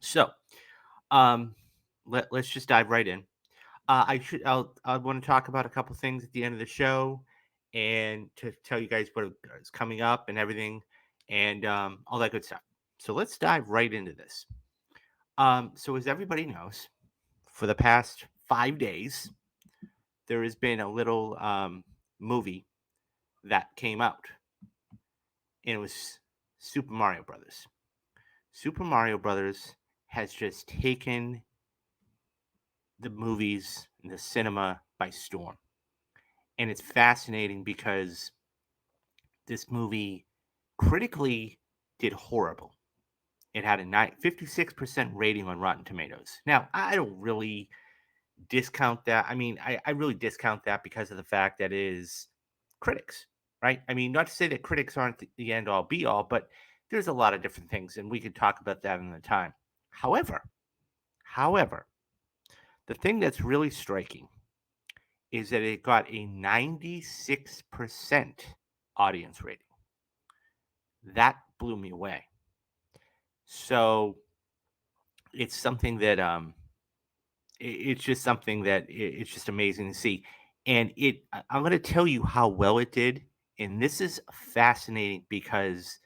So, um, let's just dive right in. I want to talk about a couple things at the end of the show, and to tell you guys what is coming up and everything, and all that good stuff. So let's dive right into this. So as everybody knows, for the past 5 days, there has been a little movie that came out, and it was Super Mario Brothers. Super Mario Brothers has just taken the movies and the cinema by storm. And it's fascinating because this movie critically did horrible. It had a 56% rating on Rotten Tomatoes. Now, I don't really discount that. I mean, I really discount that because of the fact that it is critics, right? I mean, not to say that critics aren't the end all be all, but there's a lot of different things, and we could talk about that in the time. However, the thing that's really striking is that it got a 96% audience rating. That blew me away. So it's something that it's just something that it's just amazing to see. And I'm going to tell you how well it did, and this is fascinating because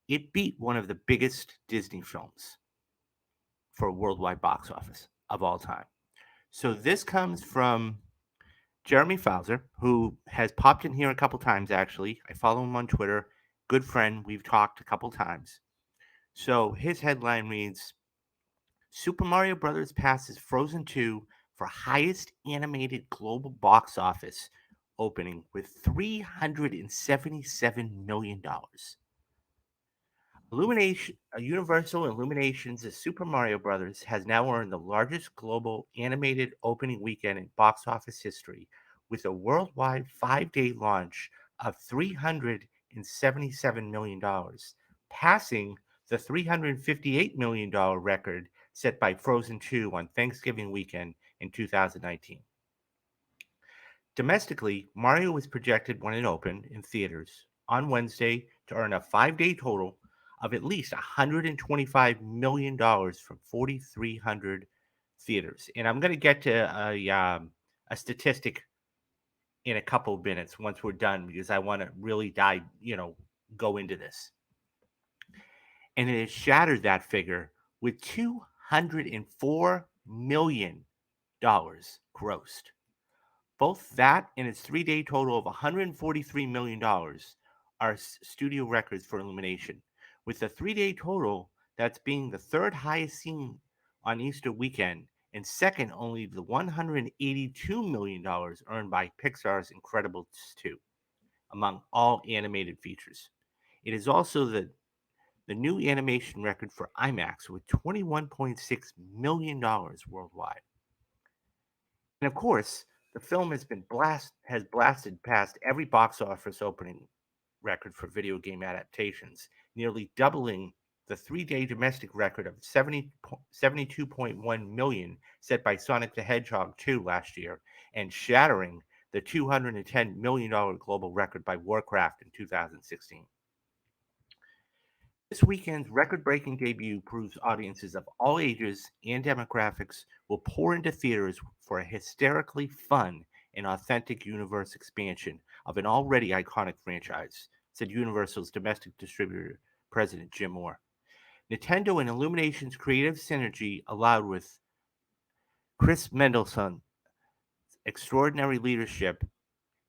it beat one of the biggest Disney films for a worldwide box office of all time. So this comes from Jeremy Fowler, who has popped in here a couple times, actually. I follow him on Twitter. Good friend. We've talked a couple times. So his headline reads Super Mario Brothers passes Frozen 2 for highest animated global box office opening with $377 million. Universal Illuminations' Super Mario Bros. Has now earned the largest global animated opening weekend in box office history, with a worldwide 5-day launch of $377 million, passing the $358 million record set by Frozen 2 on Thanksgiving weekend in 2019. Domestically, Mario was projected when it opened in theaters on Wednesday to earn a 5-day total of at least $125 million from 4,300 theaters. And I'm going to get to a statistic in a couple of minutes once we're done because I want to really go into this. And it has shattered that figure with $204 million grossed. Both that and its 3-day total of $143 million are studio records for Illumination, with the 3-day total that's being the third highest seen on Easter weekend and second only the $182 million earned by Pixar's Incredibles 2 among all animated features. It is also the new animation record for IMAX with $21.6 million worldwide. And of course, the film has blasted past every box office opening record for video game adaptations, nearly doubling the 3-day domestic record of 72.1 million set by Sonic the Hedgehog 2 last year, and shattering the $210 million global record by Warcraft in 2016. This weekend's record breaking debut proves audiences of all ages and demographics will pour into theaters for a hysterically fun and authentic universe expansion of an already iconic franchise, said Universal's domestic distributor president Jim Moore. Nintendo and Illumination's creative synergy, allowed with Chris Mendelssohn's extraordinary leadership,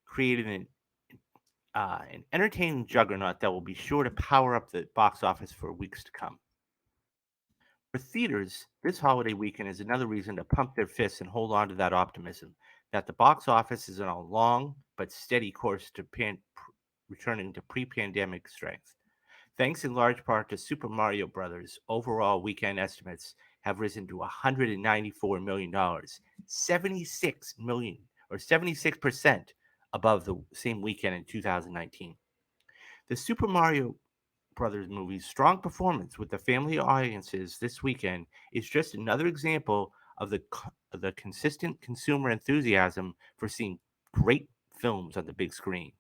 created an entertaining juggernaut that will be sure to power up the box office for weeks to come. For theaters, this holiday weekend is another reason to pump their fists and hold on to that optimism that the box office is on a long but steady course to returning to pre-pandemic strength. Thanks in large part to Super Mario Brothers, overall weekend estimates have risen to $194 million, 76 million or 76% above the same weekend in 2019. The Super Mario Brothers movie's strong performance with the family audiences this weekend is just another example of the consistent consumer enthusiasm for seeing great films on the big screen,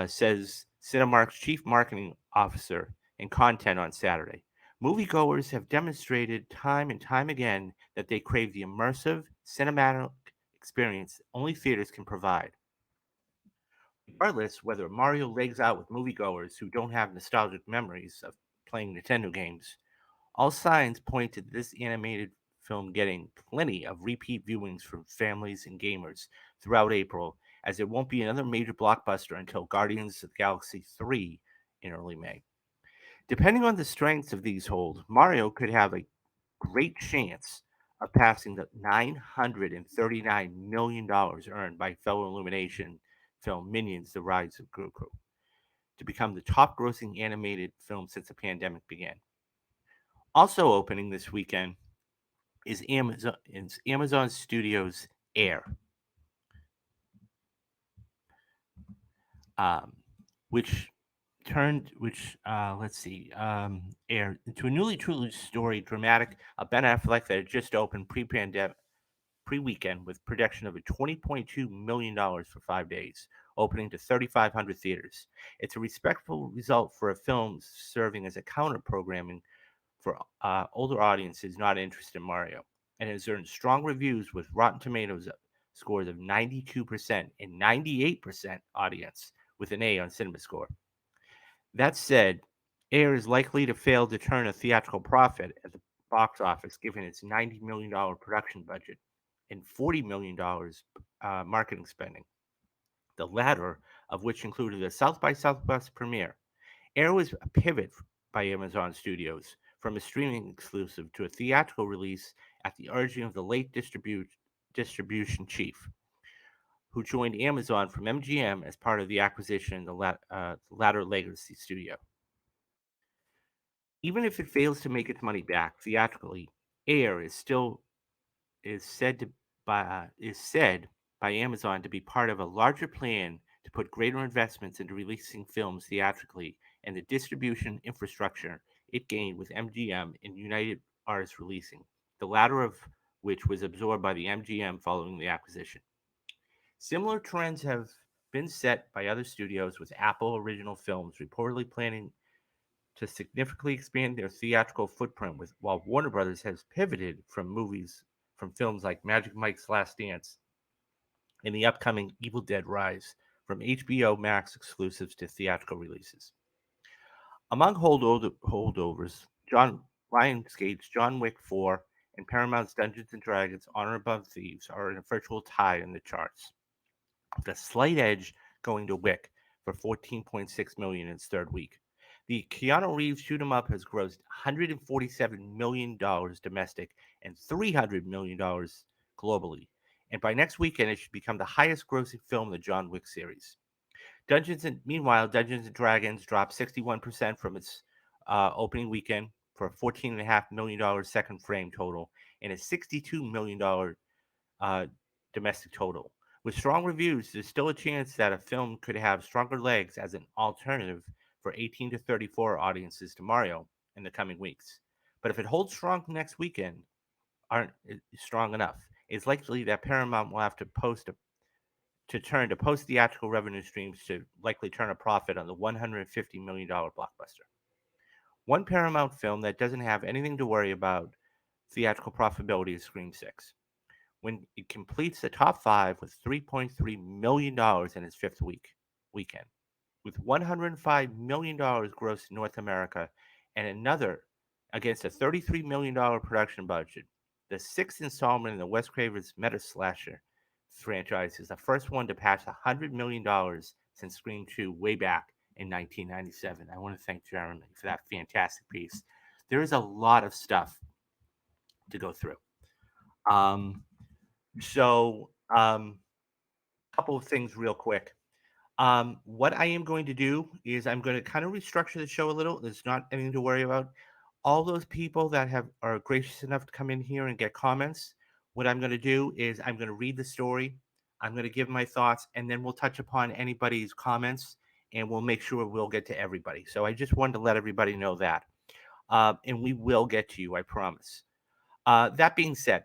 says Cinemark's chief marketing officer and content on Saturday. Moviegoers have demonstrated time and time again that they crave the immersive, cinematic experience only theaters can provide. Regardless whether Mario legs out with moviegoers who don't have nostalgic memories of playing Nintendo games, all signs point to this animated film getting plenty of repeat viewings from families and gamers throughout April, as it won't be another major blockbuster until Guardians of the Galaxy 3 in early May. Depending on the strengths of these holds, Mario could have a great chance of passing the $939 million earned by fellow Illumination film Minions: The Rise of Gru to become the top grossing animated film since the pandemic began. Also opening this weekend is Amazon Studios Air, um, which let's see, aired into a newly truly story dramatic of Ben Affleck that had just opened pre-pandemic pre-weekend with production of a $20.2 million for 5 days, opening to 3,500 theaters. It's a respectable result for a film serving as a counter programming for older audiences not interested in Mario, and has earned strong reviews with Rotten Tomatoes scores of 92% and 98% audience with an A on CinemaScore. That said, Air is likely to fail to turn a theatrical profit at the box office given its $90 million production budget and $40 million marketing spending, the latter of which included a South by Southwest premiere. Air was a pivot by Amazon Studios from a streaming exclusive to a theatrical release at the urging of the late distribution chief, who joined Amazon from MGM as part of the acquisition of the latter Legacy Studio. Even if it fails to make its money back theatrically, Air is said to is said by Amazon to be part of a larger plan to put greater investments into releasing films theatrically and the distribution infrastructure it gained with MGM and United Artists Releasing, the latter of which was absorbed by the MGM following the acquisition. Similar trends have been set by other studios, with Apple Original Films reportedly planning to significantly expand their theatrical footprint, while Warner Brothers has pivoted from films like Magic Mike's Last Dance and the upcoming Evil Dead Rise from HBO Max exclusives to theatrical releases. Among holdovers, Lionsgate's John Wick 4 and Paramount's Dungeons and Dragons Honor Above Thieves are in a virtual tie in the charts, with a slight edge going to Wick for 14.6 million in its third week. The Keanu Reeves shoot 'em up has grossed $147 million domestic and $300 million globally. And by next weekend, it should become the highest grossing film in the John Wick series. Meanwhile, Dungeons and Dragons dropped 61% from its opening weekend for a $14.5 million second frame total and a $62 million uh, domestic total. With strong reviews, there's still a chance that a film could have stronger legs as an alternative for 18 to 34 audiences to Mario in the coming weeks. But if it holds strong next weekend, aren't strong enough, it's likely that Paramount will have to turn to post theatrical revenue streams to likely turn a profit on the $150 million blockbuster. One Paramount film that doesn't have anything to worry about theatrical profitability is Scream 6 when it completes the top five with $3.3 million in its weekend, with $105 million gross in North America and another against a $33 million production budget. The sixth installment in the Wes Craven's meta slasher franchise is the first one to pass $100 million since Scream 2 way back in 1997. I want to thank Jeremy for that fantastic piece. There is a lot of stuff to go through. Um, so, couple of things real quick. What I am going to do is I'm going to kind of restructure the show a little. There's not anything to worry about. All those people that are gracious enough to come in here and get comments, what I'm going to do is I'm going to read the story. I'm going to give my thoughts, and then we'll touch upon anybody's comments, and we'll make sure we'll get to everybody. So I just wanted to let everybody know that, and we will get to you, I promise. That being said,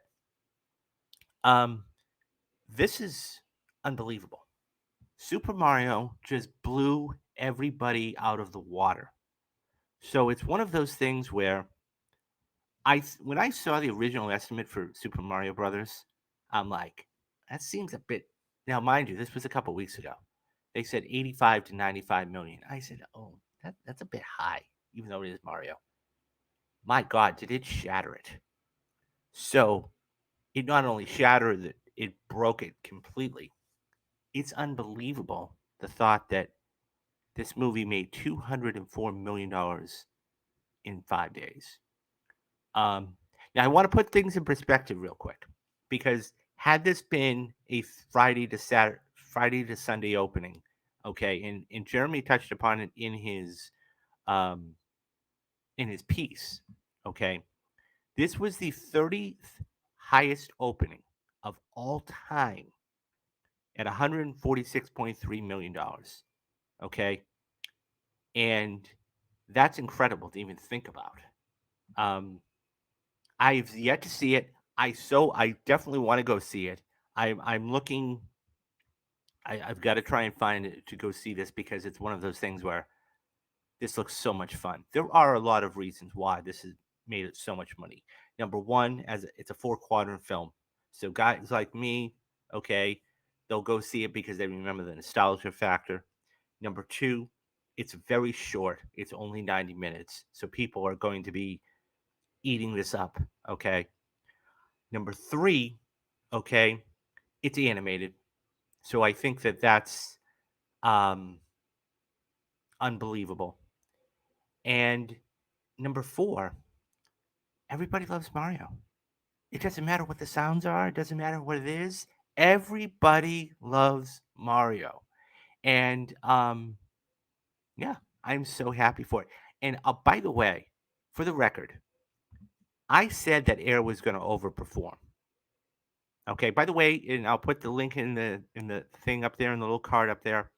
um, this is unbelievable. Super Mario just blew everybody out of the water. So it's one of those things where when I saw the original estimate for Super Mario Brothers, I'm like, that seems a bit. Now, mind you, this was a couple weeks ago. They said 85 to 95 million. I said, oh, that's a bit high, even though it is Mario. My God, did it shatter it? So it not only shattered it, it broke it completely. It's unbelievable the thought that this movie made $204 million in 5 days. Um, Now I want to put things in perspective real quick, because had this been a Friday to Sunday opening, okay, and Jeremy touched upon it um, in his piece, okay, this was the 30th highest opening of all time at $146.3 million, okay, and that's incredible to even think about. Um, I've yet to see it. I definitely want to go see it. I'm looking. I've got to try and find it to go see this, because it's one of those things where this looks so much fun. There are a lot of reasons why this has made it so much money. Number one, it's a four quadrant film, so guys like me, okay, they'll go see it because they remember the nostalgia factor. Number two, it's very short. It's only 90 minutes, so people are going to be eating this up. Okay. Number three, okay, it's animated. So I think that that's um, unbelievable. And number four, everybody loves Mario. It doesn't matter what the sounds are, it doesn't matter what it is. Everybody loves Mario. And yeah, I'm so happy for it. And by the way, for the record, I said that Air was going to overperform. Okay. By the way, and I'll put the link in the thing up there, in the little card up there.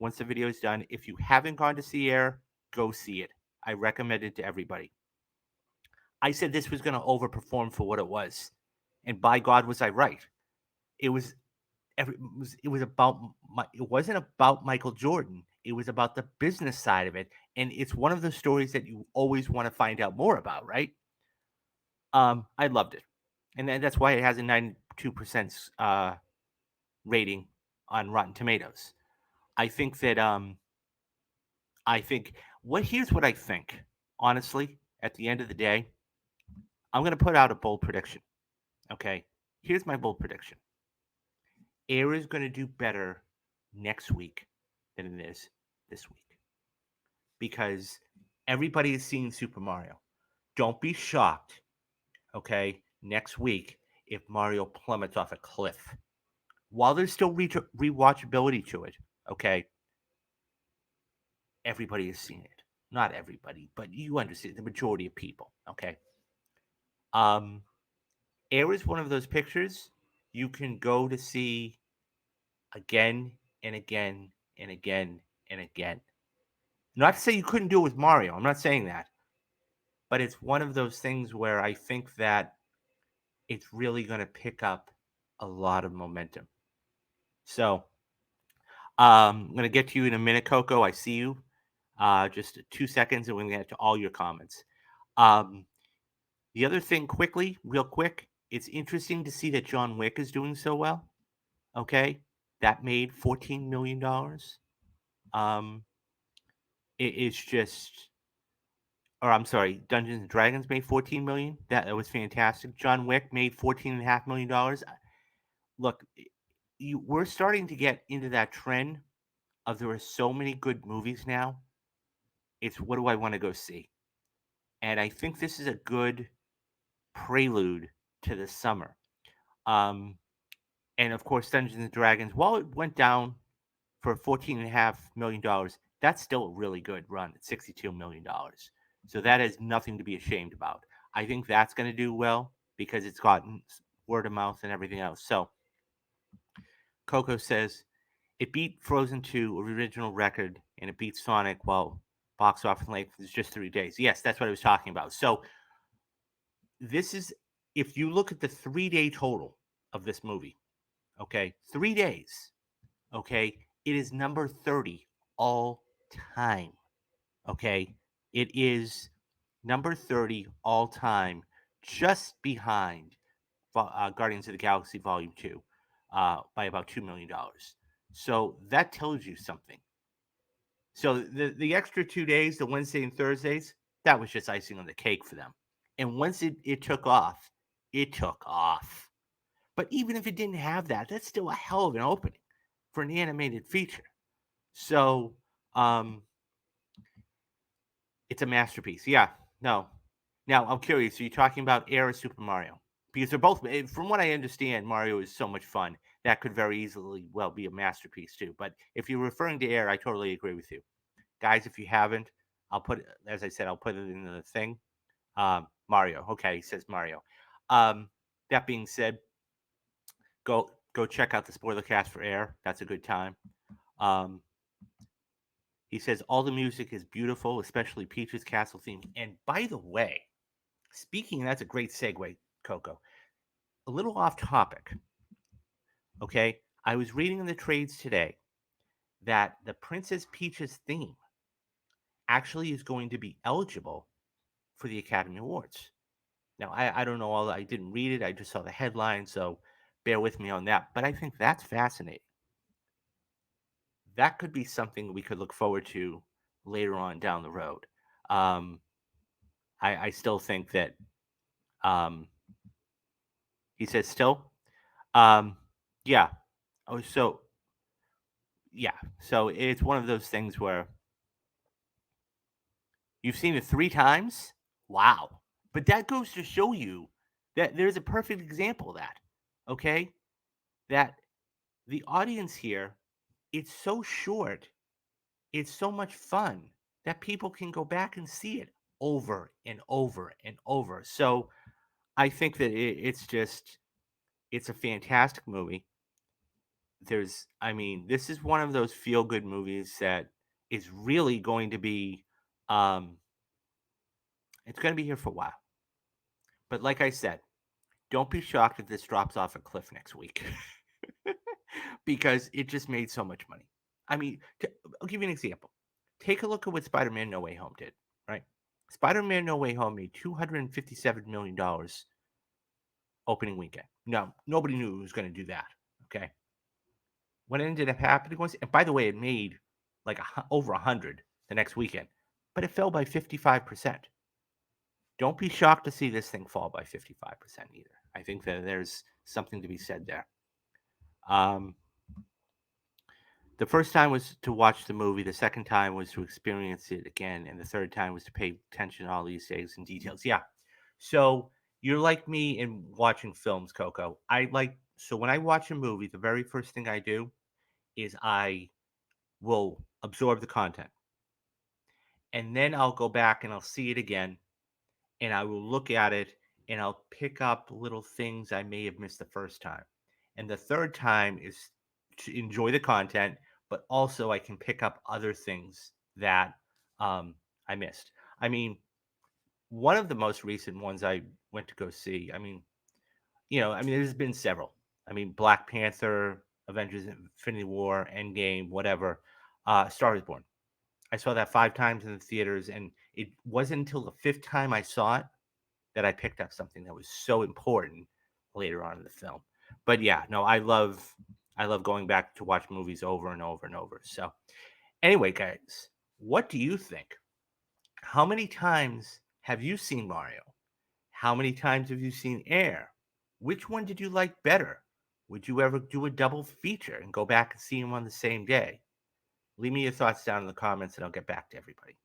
Once the video is done, if you haven't gone to see Air, go see it. I recommend it to everybody. I said this was going to overperform for what it was, and by God, was I right? It was. It was about. It wasn't about Michael Jordan. It was about the business side of it, and it's one of the stories that you always want to find out more about, right? I loved it, and that's why it has a 92% rating on Rotten Tomatoes. I think that I think what here's what I think. Honestly, at the end of the day, I'm going to put out a bold prediction. Okay, here's my bold prediction: Air is going to do better next week than it is this week, because everybody is seeing Super Mario. Don't be shocked, okay, next week if Mario plummets off a cliff. While there's still rewatchability to it, okay, everybody has seen it. Not everybody, but you understand, the majority of people, okay? Um, Air is one of those pictures you can go to see again and again and again and again. Not to say you couldn't do it with Mario. I'm not saying that, but it's one of those things where I think that it's really going to pick up a lot of momentum. So I'm going to get to you in a minute, Coco. I see you. Just 2 seconds, and we're going to get to all your comments. Um, the other thing, quickly, real quick, it's interesting to see that John Wick is doing so well. Okay, that made $14 million. Um, it's just, or I'm sorry, Dungeons and Dragons made 14 million. That was fantastic. John Wick made $14.5 million. Look, we're starting to get into that trend of there are so many good movies now. It's what do I want to go see? And I think this is a good prelude to the summer. Um, and of course, Dungeons and Dragons, while it went down for $14.5 million, that's still a really good run at $62 million. So that is nothing to be ashamed about. I think that's going to do well because it's gotten word of mouth and everything else. So Coco says it beat Frozen 2 original record, and it beat Sonic, while box office length is just 3 days. Yes, that's what I was talking about. So this is, if you look at the 3 day total of this movie, okay, 3 days, okay, it is number 30 all time. Okay, it is number 30 all time just behind Guardians of the Galaxy Volume 2 by about $2 million. So that tells you something. So the extra 2 days, the Wednesday and Thursdays, that was just icing on the cake for them. And once it took off, it took off. But even if it didn't have that, that's still a hell of an opening for an animated feature. So it's a masterpiece. Yeah, no. Now I'm curious. Are you talking about Air or Super Mario? Because they're both, from what I understand, Mario is so much fun that could very easily well be a masterpiece too. But if you're referring to Air, I totally agree with you, guys. If you haven't, I'll put it, as I said, I'll put it in the thing. Mario. Okay, he says Mario. That being said, go check out the spoiler cast for Air. That's a good time. Um, he says all the music is beautiful, especially Peach's castle theme. And by the way, speaking, that's a great segue, Coco. A little off topic. Okay, I was reading in the trades today that the Princess Peach's theme actually is going to be eligible for the Academy Awards. Now, I don't know all. I didn't read it. I just saw the headline, so bear with me on that. But I think that's fascinating. That could be something we could look forward to later on down the road. Um, I still think that um, he says still. Um, yeah. Oh, so yeah. So it's one of those things where you've seen it 3 times. Wow. But that goes to show you that there's a perfect example of that. Okay, that the audience here, it's so short, it's so much fun that people can go back and see it over and over and over. So I think that it's a fantastic movie. I mean, this is one of those feel good movies that is really going to be, um, it's going to be here for a while. But like I said, don't be shocked if this drops off a cliff next week because it just made so much money. I mean, I'll give you an example. Take a look at what Spider Man No Way Home did, right? Spider Man No Way Home made $257 million opening weekend. No, nobody knew it was going to do that. Okay. What ended up happening was, and by the way, it made like over 100 the next weekend, but it fell by 55%. Don't be shocked to see this thing fall by 55% either. I think that there's something to be said there. Um, the first time was to watch the movie, the second time was to experience it again, and the third time was to pay attention to all these things and details. Yeah. So you're like me in watching films, Coco. So when I watch a movie, the very first thing I do is I will absorb the content. And then I'll go back and I'll see it again and I will look at it and I'll pick up little things I may have missed the first time. And the third time is to enjoy the content, but also I can pick up other things that I missed. I mean, one of the most recent ones I went to go see, there's been several. I mean, Black Panther, Avengers Infinity War, Endgame, whatever, Star is Born. I saw that 5 times in the theaters, and it wasn't until the fifth time I saw it that I picked up something that was so important later on in the film. But yeah, no, I love going back to watch movies over and over and over. So anyway, guys, what do you think? How many times have you seen Mario? How many times have you seen Air? Which one did you like better? Would you ever do a double feature and go back and see them on the same day? Leave me your thoughts down in the comments and I'll get back to everybody.